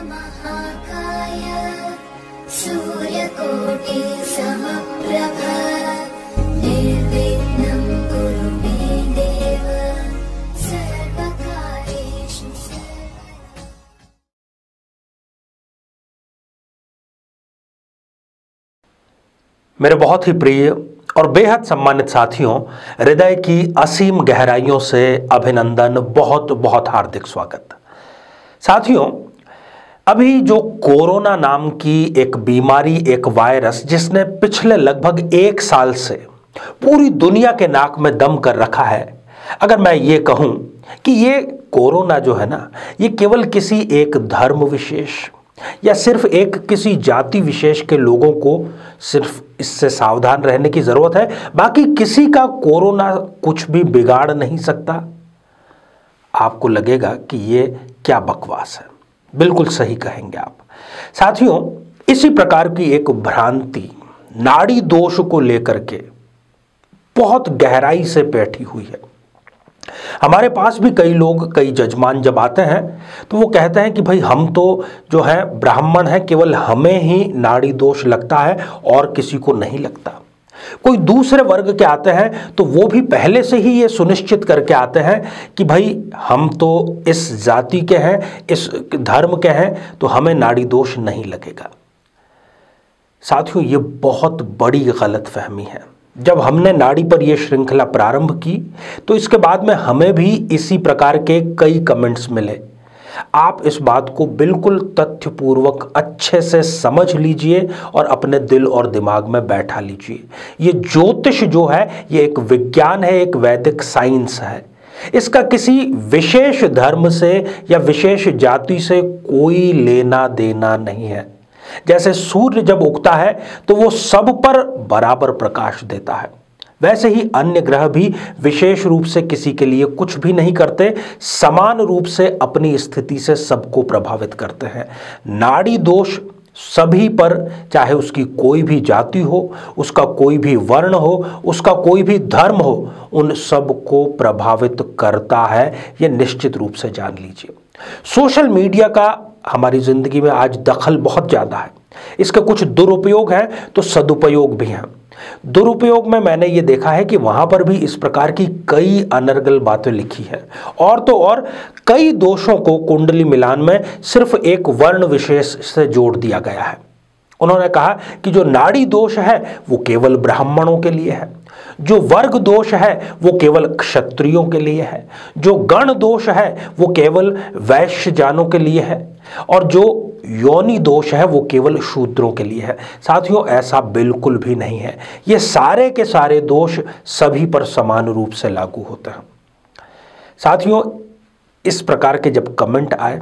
महाकाय सूर्यकोटि समप्रभ निर्विघ्नं कुरु मे देव सर्वकार्येषु सर्वदा। मेरे बहुत ही प्रिय और बेहद सम्मानित साथियों, हृदय की असीम गहराइयों से अभिनंदन, बहुत बहुत हार्दिक स्वागत। साथियों, अभी जो कोरोना नाम की एक बीमारी, एक वायरस जिसने पिछले लगभग 1 साल से पूरी दुनिया के नाक में दम कर रखा है, अगर मैं ये कहूं कि ये कोरोना जो है ना, ये केवल किसी एक धर्म विशेष या सिर्फ एक किसी जाति विशेष के लोगों को सिर्फ इससे सावधान रहने की जरूरत है, बाकी किसी का कोरोना कुछ भी बिगाड़ नहीं सकता, आपको लगेगा कि ये क्या बकवास है। बिल्कुल सही कहेंगे आप। साथियों, इसी प्रकार की एक भ्रांति नाड़ी दोष को लेकर के बहुत गहराई से बैठी हुई है। हमारे पास भी कई लोग, कई जजमान जब आते हैं तो वो कहते हैं कि भाई हम तो जो है ब्राह्मण हैं, केवल हमें ही नाड़ी दोष लगता है और किसी को नहीं लगता। कोई दूसरे वर्ग के आते हैं तो वो भी पहले से ही ये सुनिश्चित करके आते हैं कि भाई हम तो इस जाति के हैं, इस धर्म के हैं, तो हमें नाड़ी दोष नहीं लगेगा। साथियों, ये बहुत बड़ी गलतफहमी है। जब हमने नाड़ी पर यह श्रृंखला प्रारंभ की तो इसके बाद में हमें भी इसी प्रकार के कई कमेंट्स मिले। आप इस बात को बिल्कुल तथ्यपूर्वक अच्छे से समझ लीजिए और अपने दिल और दिमाग में बैठा लीजिए। ये ज्योतिष जो है, ये एक विज्ञान है, एक वैदिक साइंस है। इसका किसी विशेष धर्म से या विशेष जाति से कोई लेना देना नहीं है। जैसे सूर्य जब उगता है तो वो सब पर बराबर प्रकाश देता है, वैसे ही अन्य ग्रह भी विशेष रूप से किसी के लिए कुछ भी नहीं करते, समान रूप से अपनी स्थिति से सबको प्रभावित करते हैं। नाड़ी दोष सभी पर, चाहे उसकी कोई भी जाति हो, उसका कोई भी वर्ण हो, उसका कोई भी धर्म हो, उन सबको प्रभावित करता है। यह निश्चित रूप से जान लीजिए। सोशल मीडिया का हमारी जिंदगी में आज दखल बहुत ज्यादा है। इसके कुछ दुरुपयोग हैं तो सदुपयोग भी हैं। दुरुपयोग में मैंने ये देखा है कि वहां पर भी इस प्रकार की कई अनर्गल बातें लिखी है, और तो और कई दोषों को कुंडली मिलान में सिर्फ एक वर्ण विशेष से जोड़ दिया गया है। उन्होंने कहा कि जो नाड़ी दोष है वो केवल ब्राह्मणों के लिए है, जो वर्ग दोष है वो केवल क्षत्रियों के लिए है, जो गण दोष है वो केवल वैश्य जानों के लिए है, और जो योनि दोष है वो केवल शूद्रों के लिए है। साथियों, ऐसा बिल्कुल भी नहीं है। ये सारे के सारे दोष सभी पर समान रूप से लागू होते हैं। साथियों, इस प्रकार के जब कमेंट आए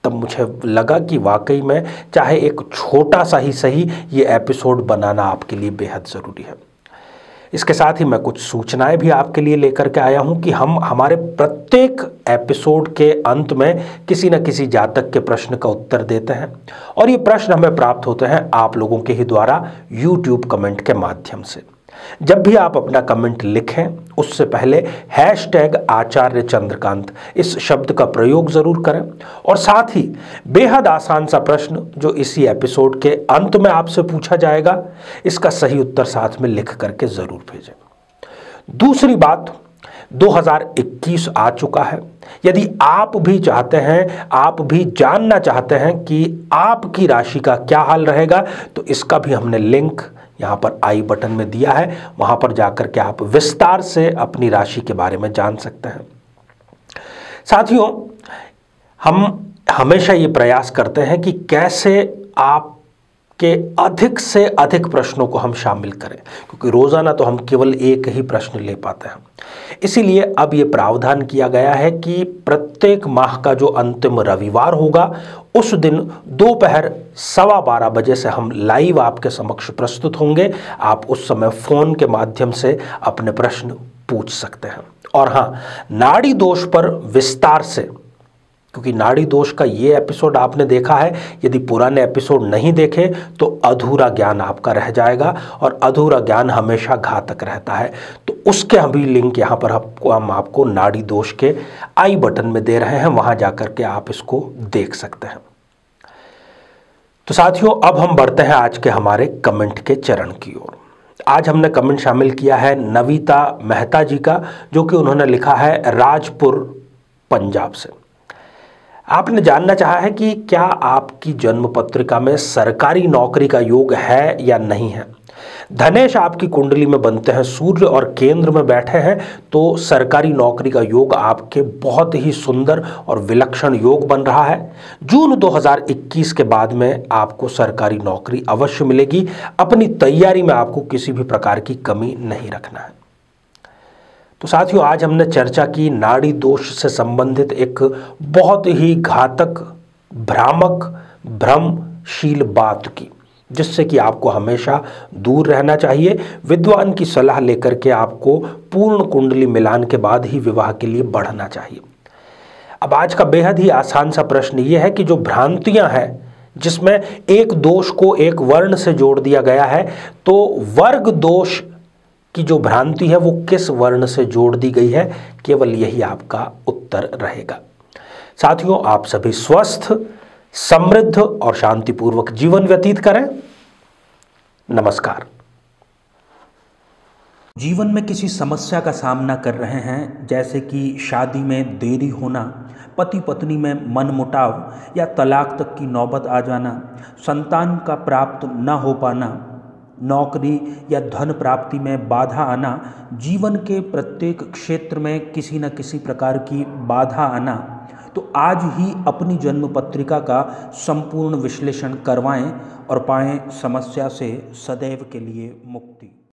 तब मुझे लगा कि वाकई में चाहे एक छोटा सा ही सही ये एपिसोड बनाना आपके लिए बेहद ज़रूरी है। इसके साथ ही मैं कुछ सूचनाएं भी आपके लिए लेकर के आया हूं कि हम हमारे प्रत्येक एपिसोड के अंत में किसी न किसी जातक के प्रश्न का उत्तर देते हैं, और ये प्रश्न हमें प्राप्त होते हैं आप लोगों के ही द्वारा YouTube कमेंट के माध्यम से। जब भी आप अपना कमेंट लिखें उससे पहले #आचार्य चंद्रकांत इस शब्द का प्रयोग जरूर करें, और साथ ही बेहद आसान सा प्रश्न जो इसी एपिसोड के अंत में आपसे पूछा जाएगा, इसका सही उत्तर साथ में लिख करके जरूर भेजें। दूसरी बात, 2021 आ चुका है। यदि आप भी चाहते हैं, आप भी जानना चाहते हैं कि आपकी राशि का क्या हाल रहेगा, तो इसका भी हमने लिंक यहाँ पर आई बटन में दिया है। वहाँ पर जाकर के आप विस्तार से अपनी राशि के बारे में जान सकते हैं। साथियों, हम हमेशा ये प्रयास करते हैं कि कैसे आपके अधिक से अधिक प्रश्नों को हम शामिल करें, क्योंकि रोज़ाना तो हम केवल एक ही प्रश्न ले पाते हैं। इसीलिए अब ये प्रावधान किया गया है कि प्रत्येक माह का जो अंतिम रविवार होगा उस दिन दोपहर 12:15 बजे से हम लाइव आपके समक्ष प्रस्तुत होंगे। आप उस समय फ़ोन के माध्यम से अपने प्रश्न पूछ सकते हैं। और हाँ, नाड़ी दोष पर विस्तार से, क्योंकि नाड़ी दोष का ये एपिसोड आपने देखा है, यदि पुराने एपिसोड नहीं देखे तो अधूरा ज्ञान आपका रह जाएगा, और अधूरा ज्ञान हमेशा घातक रहता है। तो उसके भी लिंक यहाँ पर हम आपको नाड़ी दोष के आई बटन में दे रहे हैं, वहाँ जाकर के आप इसको देख सकते हैं। तो साथियों, अब हम बढ़ते हैं आज के हमारे कमेंट के चरण की ओर। आज हमने कमेंट शामिल किया है नविता मेहता जी का, जो कि उन्होंने लिखा है राजपुर पंजाब से। आपने जानना चाहा है कि क्या आपकी जन्म पत्रिका में सरकारी नौकरी का योग है या नहीं है। धनेश आपकी कुंडली में बनते हैं सूर्य और केंद्र में बैठे हैं, तो सरकारी नौकरी का योग आपके बहुत ही सुंदर और विलक्षण योग बन रहा है। जून 2021 के बाद में आपको सरकारी नौकरी अवश्य मिलेगी। अपनी तैयारी में आपको किसी भी प्रकार की कमी नहीं रखना है। तो साथियों, आज हमने चर्चा की नाड़ी दोष से संबंधित एक बहुत ही घातक, भ्रामक, भ्रमशील बात की, जिससे कि आपको हमेशा दूर रहना चाहिए। विद्वान की सलाह लेकर के आपको पूर्ण कुंडली मिलान के बाद ही विवाह के लिए बढ़ना चाहिए। अब आज का बेहद ही आसान सा प्रश्न ये है कि जो भ्रांतियां हैं जिसमें एक दोष को एक वर्ण से जोड़ दिया गया है, तो वर्ग दोष की जो भ्रांति है वो किस वर्ण से जोड़ दी गई है, केवल यही आपका उत्तर रहेगा। साथियों, आप सभी स्वस्थ, समृद्ध और शांतिपूर्वक जीवन व्यतीत करें। नमस्कार। जीवन में किसी समस्या का सामना कर रहे हैं, जैसे कि शादी में देरी होना, पति पत्नी में मनमुटाव या तलाक तक की नौबत आ जाना, संतान का प्राप्त न हो पाना, नौकरी या धन प्राप्ति में बाधा आना, जीवन के प्रत्येक क्षेत्र में किसी न किसी प्रकार की बाधा आना, तो आज ही अपनी जन्म पत्रिका का संपूर्ण विश्लेषण करवाएं और पाएं समस्या से सदैव के लिए मुक्ति।